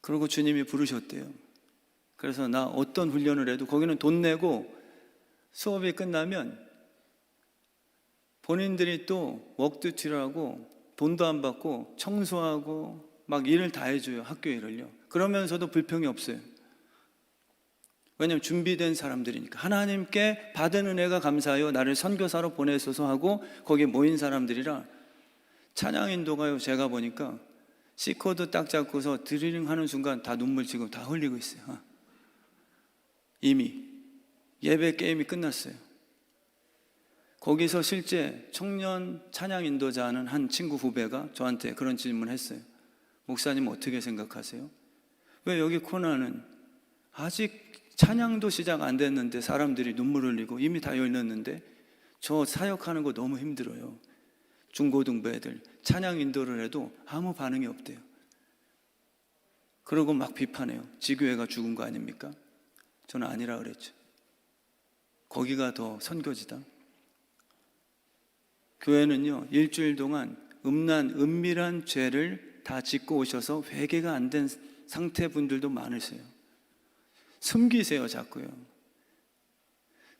그러고 주님이 부르셨대요. 그래서 나 어떤 훈련을 해도 거기는 돈 내고 수업이 끝나면 본인들이 또 워크듀티를 하고 돈도 안 받고 청소하고 막 일을 다 해줘요. 학교 일을요. 그러면서도 불평이 없어요. 왜냐하면 준비된 사람들이니까. 하나님께 받은 은혜가 감사하여 나를 선교사로 보내소서 하고 거기에 모인 사람들이라. 찬양 인도가요, 제가 보니까 C코드 딱 잡고서 드리링 하는 순간 다 눈물 지금 다 흘리고 있어요. 이미 예배 게임이 끝났어요. 거기서 실제 청년 찬양 인도자 하는 한 친구 후배가 저한테 그런 질문을 했어요. 목사님 어떻게 생각하세요? 왜 여기 코너는 아직 찬양도 시작 안 됐는데 사람들이 눈물 흘리고 이미 다 열렸는데 저 사역하는 거 너무 힘들어요. 중고등부 애들 찬양 인도를 해도 아무 반응이 없대요. 그러고 막 비판해요. 지교회가 죽은 거 아닙니까? 저는 아니라 그랬죠. 거기가 더 선교지다. 교회는요, 일주일 동안 은밀한 죄를 다 짓고 오셔서 회개가 안 된 상태 분들도 많으세요. 숨기세요, 자꾸요.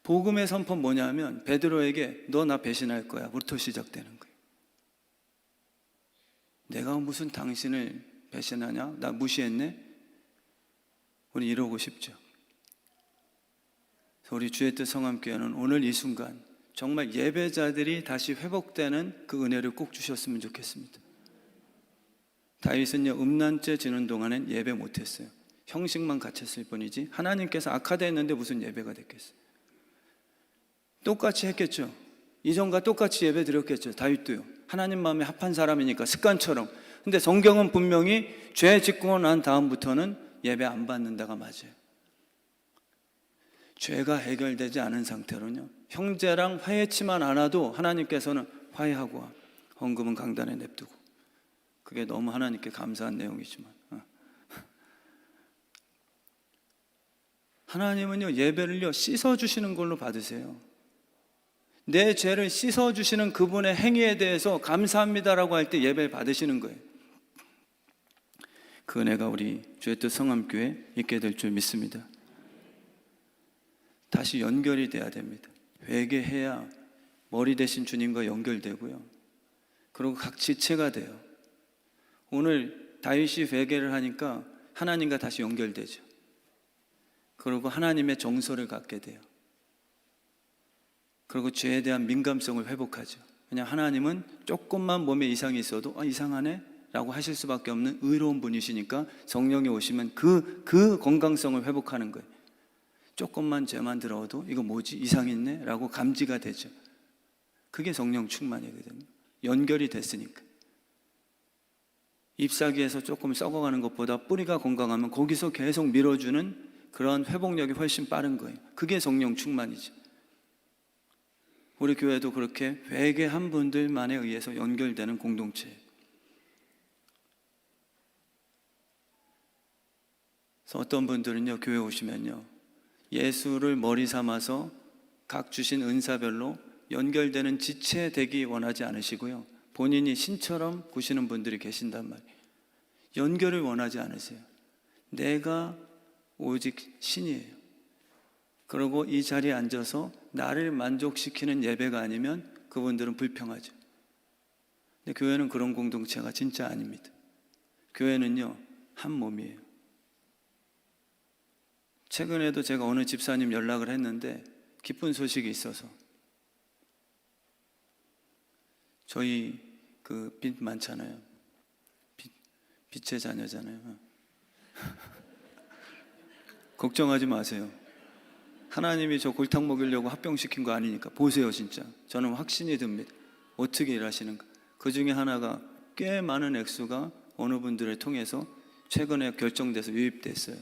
복음의 선포는 뭐냐면 베드로에게 너 나 배신할 거야 부터 시작되는 거예요. 내가 무슨 당신을 배신하냐? 나 무시했네? 우리 이러고 싶죠. 우리 주의 뜻 성함교회는 오늘 이 순간 정말 예배자들이 다시 회복되는 그 은혜를 꼭 주셨으면 좋겠습니다. 다윗은요, 음란죄 지는 동안엔 예배 못했어요. 형식만 갖췄을 뿐이지 하나님께서 악하다했는데 무슨 예배가 됐겠어요. 똑같이 했겠죠. 이전과 똑같이 예배 드렸겠죠. 다윗도요. 하나님 마음에 합한 사람이니까 습관처럼. 근데 성경은 분명히 죄 짓고 난 다음부터는 예배 안 받는다가 맞아요. 죄가 해결되지 않은 상태로는요, 형제랑 화해치만 않아도 하나님께서는 화해하고 헌금은 강단에 냅두고, 그게 너무 하나님께 감사한 내용이지만 하나님은요, 예배를요, 씻어주시는 걸로 받으세요. 내 죄를 씻어주시는 그분의 행위에 대해서 감사합니다라고 할 때 예배를 받으시는 거예요. 그 은혜가 우리 주의 뜻 성암교회에 있게 될 줄 믿습니다. 다시 연결이 돼야 됩니다. 회개해야 머리 대신 주님과 연결되고요. 그리고 각 지체가 돼요. 오늘 다윗이 회개를 하니까 하나님과 다시 연결되죠. 그리고 하나님의 정서를 갖게 돼요. 그리고 죄에 대한 민감성을 회복하죠. 그냥 하나님은 조금만 몸에 이상이 있어도 이상하네? 라고 하실 수밖에 없는 의로운 분이시니까 성령이 오시면 그 건강성을 회복하는 거예요. 조금만 죄만 들어도 이거 뭐지? 이상 있네? 라고 감지가 되죠. 그게 성령 충만이거든요. 연결이 됐으니까. 잎사귀에서 조금 썩어가는 것보다 뿌리가 건강하면 거기서 계속 밀어주는 그런 회복력이 훨씬 빠른 거예요. 그게 성령 충만이죠. 우리 교회도 그렇게 회개한 분들만에 의해서 연결되는 공동체예요. 그래서 어떤 분들은요, 교회 오시면요, 예수를 머리 삼아서 각 주신 은사별로 연결되는 지체 되기 원하지 않으시고요, 본인이 신처럼 구시는 분들이 계신단 말이에요. 연결을 원하지 않으세요. 내가 오직 신이에요. 그리고 이 자리에 앉아서 나를 만족시키는 예배가 아니면 그분들은 불평하죠. 근데 교회는 그런 공동체가 진짜 아닙니다. 교회는요, 한 몸이에요. 최근에도 제가 어느 집사님 연락을 했는데 기쁜 소식이 있어서, 저희 그 빚 많잖아요. 빚의 자녀잖아요. 걱정하지 마세요. 하나님이 저 골탕 먹이려고 합병시킨 거 아니니까. 보세요, 진짜. 저는 확신이 듭니다. 어떻게 일하시는가. 그 중에 하나가 꽤 많은 액수가 어느 분들을 통해서 최근에 결정돼서 유입됐어요.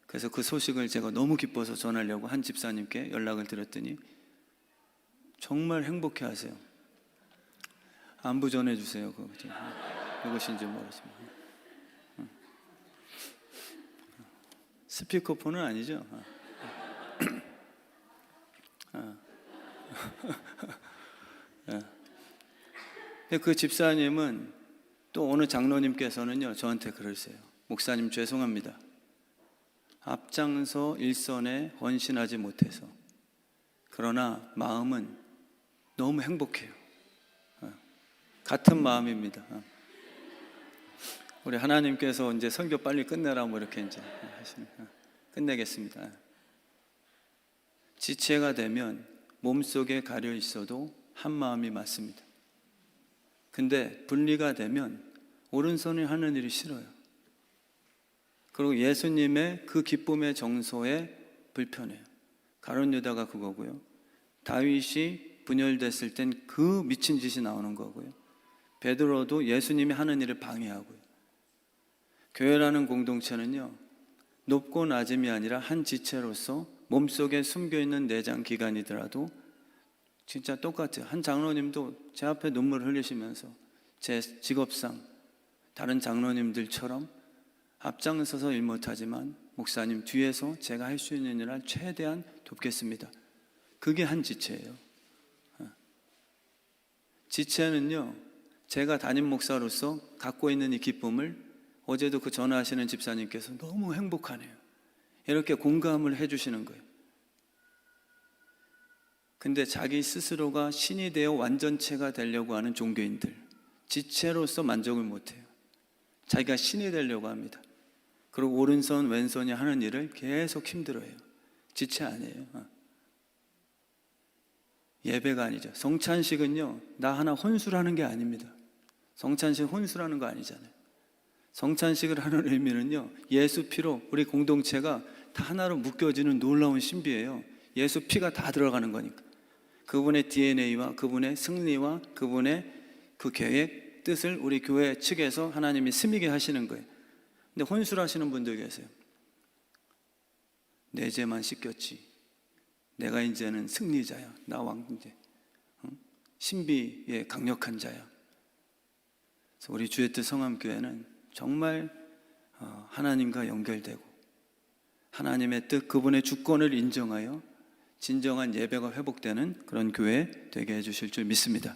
그래서 그 소식을 제가 너무 기뻐서 전하려고 한 집사님께 연락을 드렸더니 정말 행복해 하세요. 안부 전해주세요. 누구신지 모르지만. 스피커폰은 아니죠? 그 집사님은 또 어느 장로님께서는요, 저한테 그러세요. 목사님 죄송합니다. 앞장서 일선에 헌신하지 못해서. 그러나 마음은 너무 행복해요. 같은 마음입니다. 우리 하나님께서 이제 설교 빨리 끝내라 뭐 이렇게 이제 하시니까 끝내겠습니다. 지체가 되면 몸속에 가려 있어도 한 마음이 맞습니다. 근데 분리가 되면 오른손이 하는 일이 싫어요. 그리고 예수님의 그 기쁨의 정서에 불편해요. 가룟 유다가 그거고요. 다윗이 분열됐을 땐 그 미친 짓이 나오는 거고요. 베드로도 예수님이 하는 일을 방해하고요. 교회라는 공동체는요, 높고 낮음이 아니라 한 지체로서 몸속에 숨겨있는 내장 기관이더라도 진짜 똑같아요. 한 장로님도 제 앞에 눈물을 흘리시면서 제 직업상 다른 장로님들처럼 앞장서서 일 못하지만 목사님 뒤에서 제가 할 수 있는 일을 최대한 돕겠습니다. 그게 한 지체예요. 지체는요, 제가 담임 목사로서 갖고 있는 이 기쁨을 어제도 그 전화하시는 집사님께서 너무 행복하네요. 이렇게 공감을 해주시는 거예요. 근데 자기 스스로가 신이 되어 완전체가 되려고 하는 종교인들, 지체로서 만족을 못해요. 자기가 신이 되려고 합니다. 그리고 오른손 왼손이 하는 일을 계속 힘들어해요. 지체 아니에요. 예배가 아니죠. 성찬식은요, 나 하나 혼술하는 게 아닙니다. 성찬식 혼술하는 거 아니잖아요. 성찬식을 하는 의미는요, 예수 피로 우리 공동체가 다 하나로 묶여지는 놀라운 신비예요. 예수 피가 다 들어가는 거니까. 그분의 DNA와 그분의 승리와 그분의 그 계획, 뜻을 우리 교회 측에서 하나님이 스미게 하시는 거예요. 근데 혼술하시는 분들 계세요. 내 죄만 씻겼지. 내가 이제는 승리자야. 나 왕제. 신비의 강력한 자야. 그래서 우리 주의 뜻 성암교회는 정말 하나님과 연결되고 하나님의 뜻, 그분의 주권을 인정하여 진정한 예배가 회복되는 그런 교회 되게 해주실 줄 믿습니다.